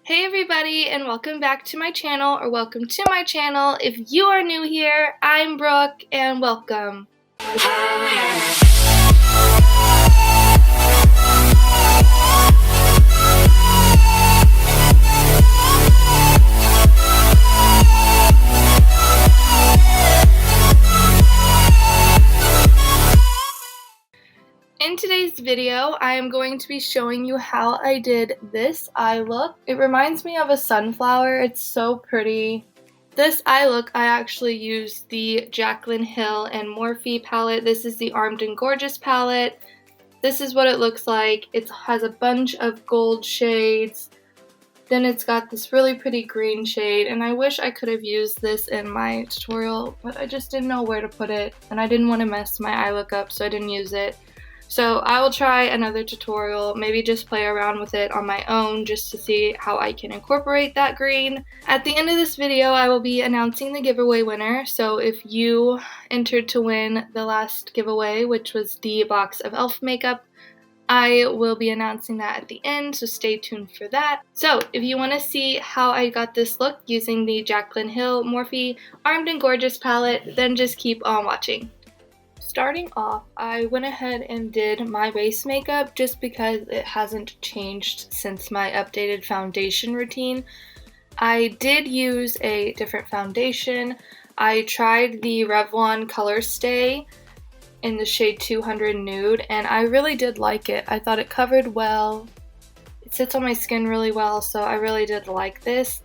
Hey everybody, and welcome back to my channel, or welcome to my channel. If you are new here, I'm Brooke, and welcome. In today's video, I am going to be showing you how I did this eye look. It reminds me of a sunflower. It's so pretty. This eye look, I actually used the Jaclyn Hill and Morphe palette. This is the Armed and Gorgeous palette. This is what it looks like. It has a bunch of gold shades. Then it's got this really pretty green shade, and I wish I could have used this in my tutorial, but I just didn't know where to put it, and I didn't want to mess my eye look up, so I didn't use it. So I will try another tutorial, maybe just play around with it on my own just to see how I can incorporate that green. At the end of this video, I will be announcing the giveaway winner. So if you entered to win the last giveaway, which was the box of e.l.f. makeup, I will be announcing that at the end, so stay tuned for that. So if you want to see how I got this look using the Jaclyn Hill Morphe Armed and Gorgeous palette, then just keep on watching. Starting off, I went ahead and did my base makeup just because it hasn't changed since my updated foundation routine. I did use a different foundation. I tried the Revlon Color Stay in the shade 200 Nude, and I really did like it. I thought it covered well. It sits on my skin really well, so I really did like this.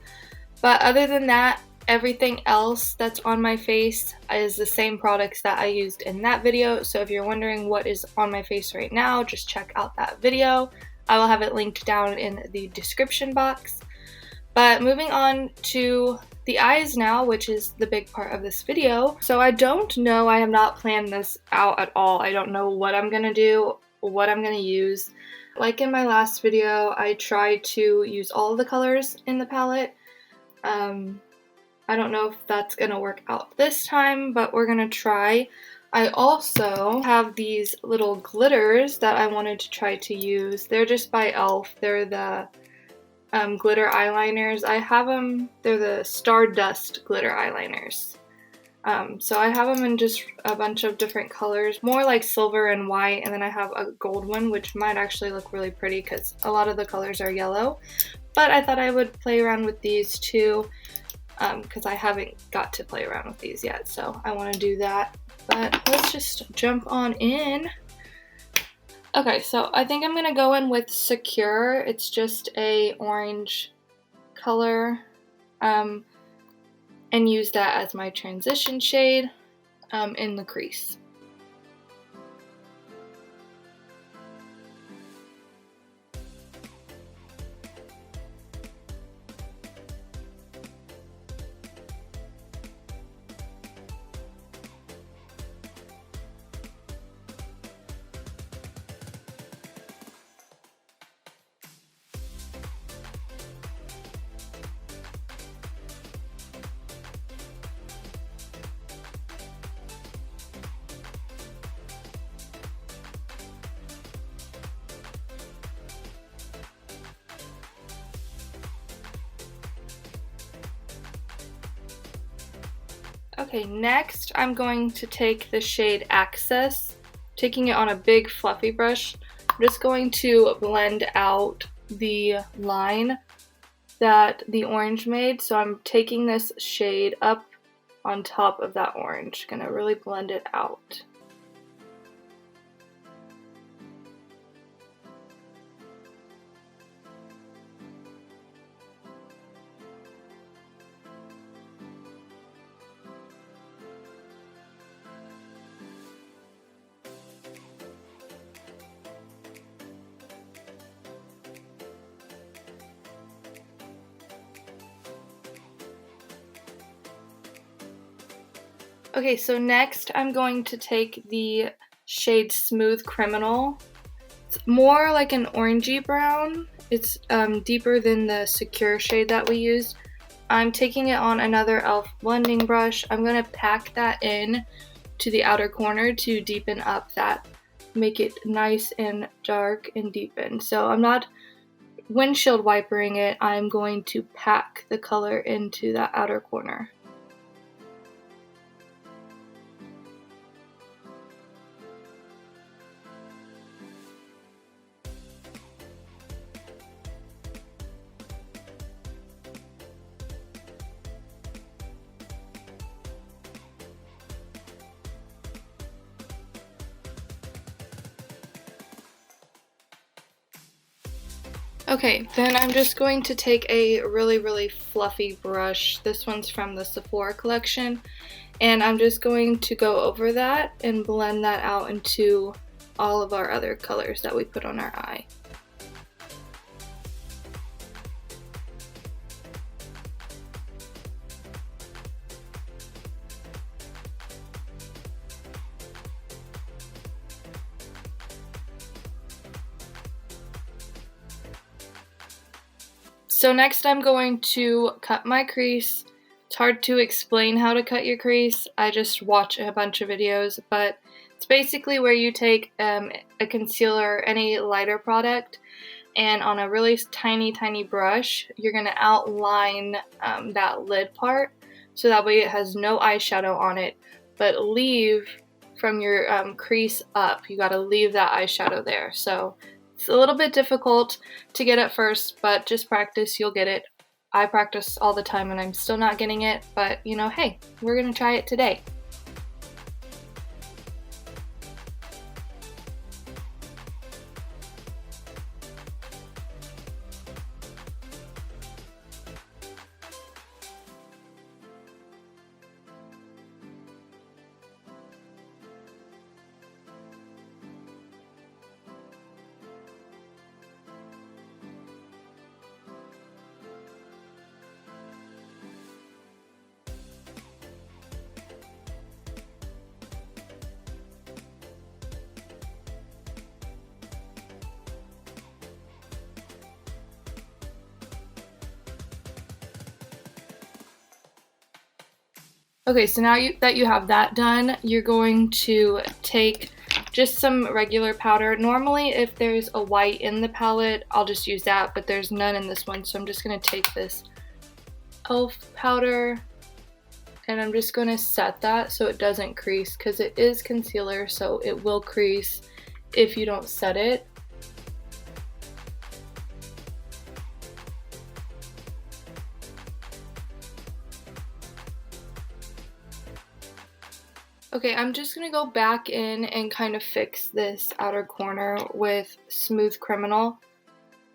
But other than that, everything else that's on my face is the same products that I used in that video. So if you're wondering what is on my face right now, just check out that video. I will have it linked down in the description box. But moving on to the eyes now, which is the big part of this video. So I don't know, I have not planned this out at all. I don't know what I'm gonna do, what I'm gonna use. Like in my last video, I tried to use all of the colors in the palette. I don't know if that's gonna work out this time, but we're gonna try. I also have these little glitters that I wanted to try to use. They're just by e.l.f. They're the glitter eyeliners. I have them, they're the Stardust glitter eyeliners. So I have them in just a bunch of different colors, more like silver and white, and then I have a gold one, which might actually look really pretty because a lot of the colors are yellow. But I thought I would play around with these too, because I haven't got to play around with these yet, so I want to do that. But let's just jump on in. Okay, so I think I'm going to go in with Secure. It's just a orange color, and use that as my transition shade in the crease. Okay, next I'm going to take the shade Access, taking it on a big fluffy brush. I'm just going to blend out the line that the orange made. So I'm taking this shade up on top of that orange, gonna really blend it out. Okay, so next I'm going to take the shade Smooth Criminal. It's more like an orangey brown. It's deeper than the Secure shade that we used. I'm taking it on another e.l.f. blending brush. I'm going to pack that in to the outer corner to deepen up that, make it nice and dark and deepen. So I'm not windshield wipering it, I'm going to pack the color into that outer corner. Okay, then I'm just going to take a really fluffy brush. This one's from the Sephora collection, and I'm just going to go over that and blend that out into all of our other colors that we put on our eye. So next I'm going to cut my crease. It's hard to explain how to cut your crease. I just watch a bunch of videos, but it's basically where you take a concealer, any lighter product, and on a really tiny brush, you're going to outline that lid part, so that way it has no eyeshadow on it, but leave from your crease up. You got to leave that eyeshadow there. So it's a little bit difficult to get at first, but just practice, you'll get it. I practice all the time and I'm still not getting it, but you know, hey, we're gonna try it today. Okay, so now that you have that done, you're going to take just some regular powder. Normally, if there's a white in the palette, I'll just use that, but there's none in this one, so I'm just going to take this e.l.f. powder, and I'm just going to set that so it doesn't crease, because it is concealer, so it will crease if you don't set it. Okay, I'm just gonna go back in and kind of fix this outer corner with Smooth Criminal,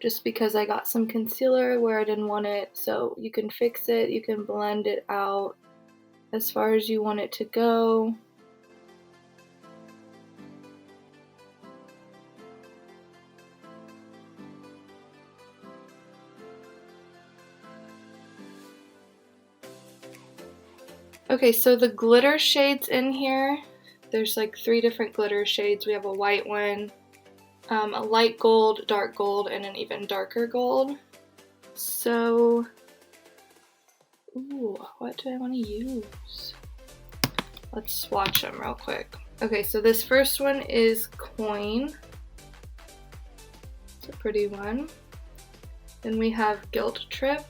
just because I got some concealer where I didn't want it. So you can fix it, you can blend it out as far as you want it to go. Okay, so the glitter shades in here, there's like 3 different glitter shades. We have a white one, a light gold, dark gold, and an even darker gold. So, ooh, what do I want to use? Let's swatch them real quick. Okay, so this first one is Coin. It's a pretty one. Then we have Guilt Trip.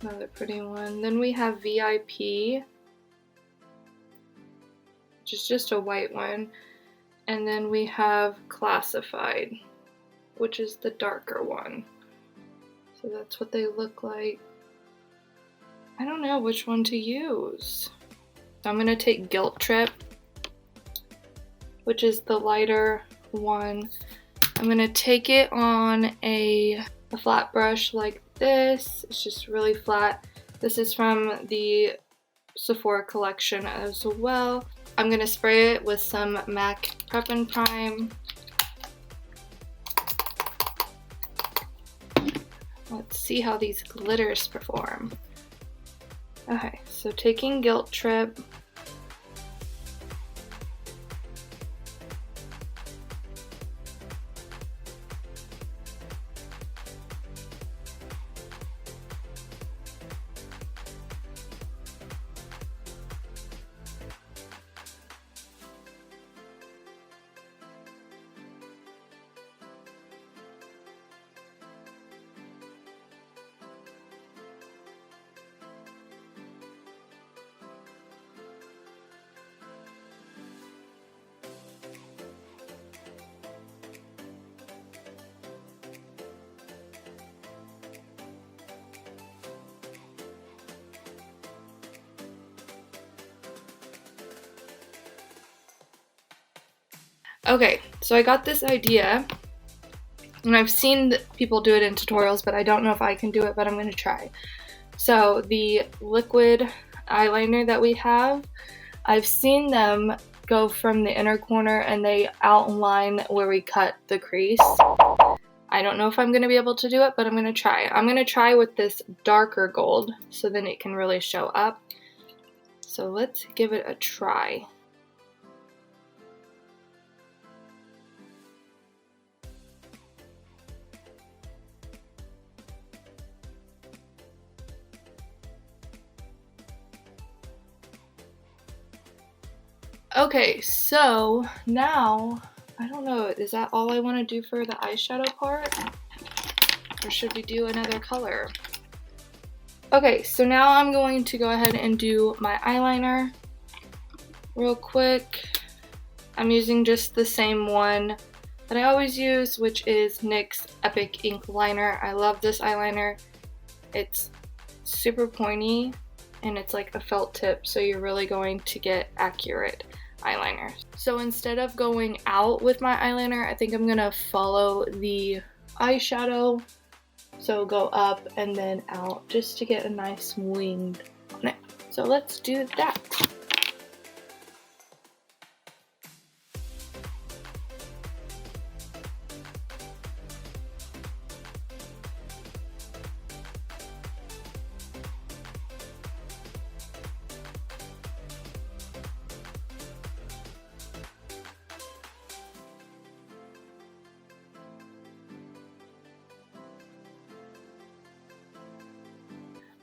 Another pretty one. Then we have VIP, which is just a white one. And then we have Classified, which is the darker one. So that's what they look like. I don't know which one to use. So I'm gonna take Guilt Trip, which is the lighter one. I'm gonna take it on a flat brush like this. It's just really flat. This is from the Sephora collection as well. I'm gonna spray it with some MAC Prep and Prime. Let's see how these glitters perform. Okay, so taking Guilt Trip. Okay, so I got this idea, and I've seen people do it in tutorials, but I don't know if I can do it, but I'm gonna try. So the liquid eyeliner that we have, I've seen them go from the inner corner and they outline where we cut the crease. I don't know if I'm gonna be able to do it, but I'm gonna try. I'm gonna try with this darker gold, so then it can really show up. So let's give it a try. Okay, so now, I don't know, is that all I want to do for the eyeshadow part? Or should we do another color? Okay, so now I'm going to go ahead and do my eyeliner real quick. I'm using just the same one that I always use, which is NYX Epic Ink Liner. I love this eyeliner. It's super pointy and it's like a felt tip, so you're really going to get accurate eyeliner. So instead of going out with my eyeliner, I think I'm gonna follow the eyeshadow. So go up and then out just to get a nice wing on it. So let's do that.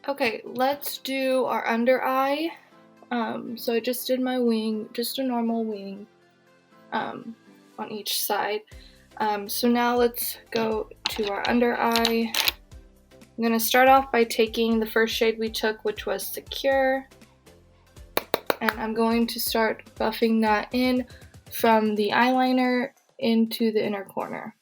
Okay, let's do our under eye. So I just did my wing, just a normal wing on each side. So now let's go to our under eye. I'm going to start off by taking the first shade we took, which was Secure. And I'm going to start buffing that in from the eyeliner into the inner corner.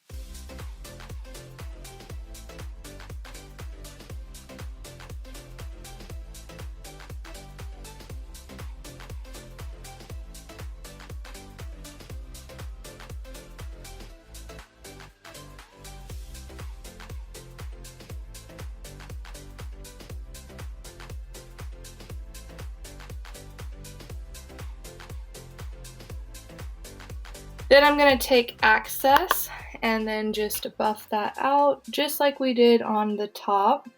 Then I'm going to take Access and then just buff that out, just like we did on the top.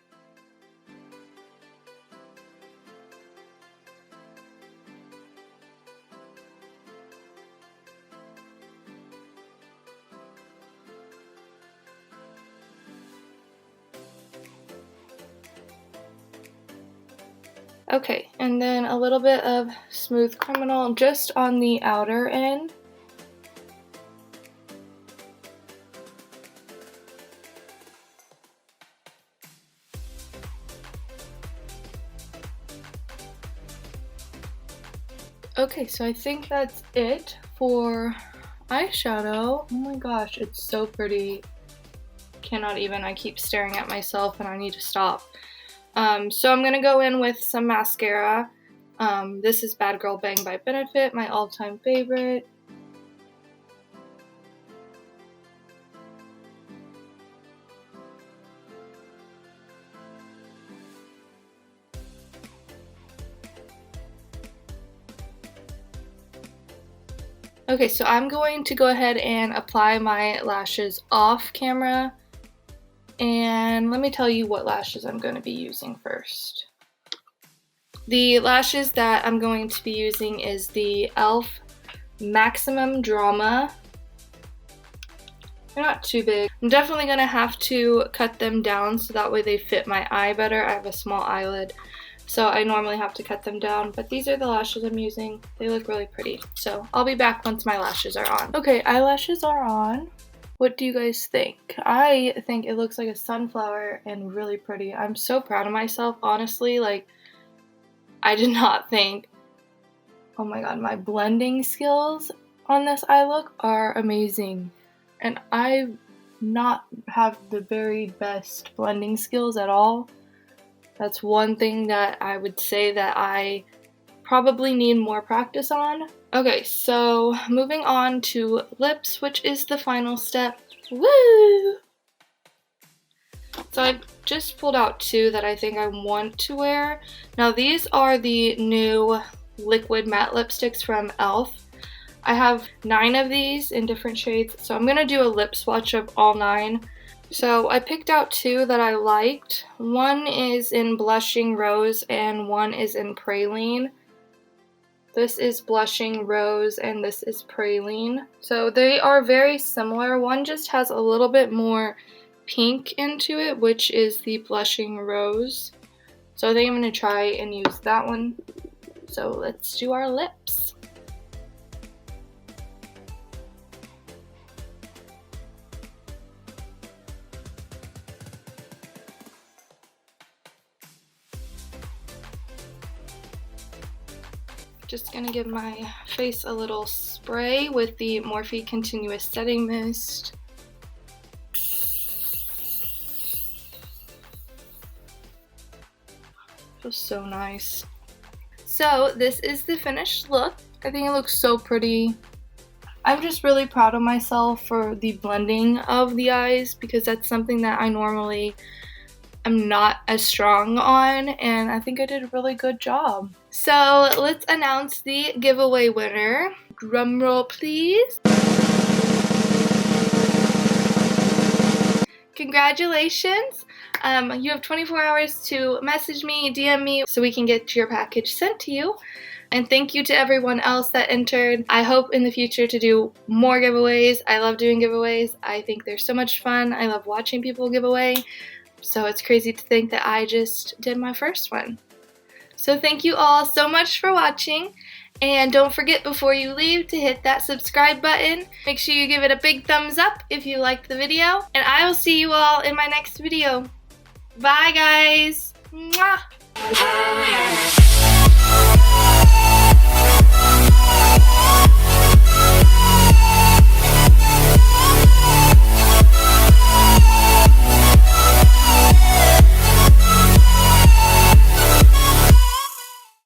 Okay, and then a little bit of Smooth Criminal just on the outer end. Okay, so I think that's it for eyeshadow. Oh my gosh, it's so pretty. Cannot even, I keep staring at myself and I need to stop. So I'm gonna go in with some mascara. This is Bad Girl Bang by Benefit, my all-time favorite. Okay, so I'm going to go ahead and apply my lashes off camera. And let me tell you what lashes I'm going to be using first. The lashes that I'm going to be using is the e.l.f. Maximum Drama. They're not too big. I'm definitely going to have to cut them down so that way they fit my eye better. I have a small eyelid, so I normally have to cut them down, but these are the lashes I'm using. They look really pretty. So I'll be back once my lashes are on. Okay, eyelashes are on. What do you guys think? I think it looks like a sunflower and really pretty. I'm so proud of myself, honestly. Like, I did not think, oh my god, my blending skills on this eye look are amazing. And I not have the very best blending skills at all. That's one thing that I would say that I probably need more practice on. Okay, so moving on to lips, which is the final step. Woo! So I just pulled out two that I think I want to wear. Now these are the new liquid matte lipsticks from e.l.f. I have 9 of these in different shades, so I'm gonna do a lip swatch of all 9. So I picked out 2 that I liked. One is in Blushing Rose and one is in Praline. This is Blushing Rose and this is Praline. So they are very similar. One just has a little bit more pink into it, which is the Blushing Rose. So I think I'm going to try and use that one. So let's do our lips. Just gonna give my face a little spray with the Morphe Continuous Setting Mist. Feels so nice. So this is the finished look. I think it looks so pretty. I'm just really proud of myself for the blending of the eyes because that's something that I normally am not as strong on, and I think I did a really good job. So let's announce the giveaway winner. Drum roll please. Congratulations. You have 24 hours to message me, DM me, so we can get your package sent to you. And thank you to everyone else that entered. I hope in the future to do more giveaways. I love doing giveaways. I think they're so much fun. I love watching people give away. So it's crazy to think that I just did my first one. So thank you all so much for watching. And don't forget before you leave to hit that subscribe button. Make sure you give it a big thumbs up if you liked the video. And I will see you all in my next video. Bye guys. Mwah.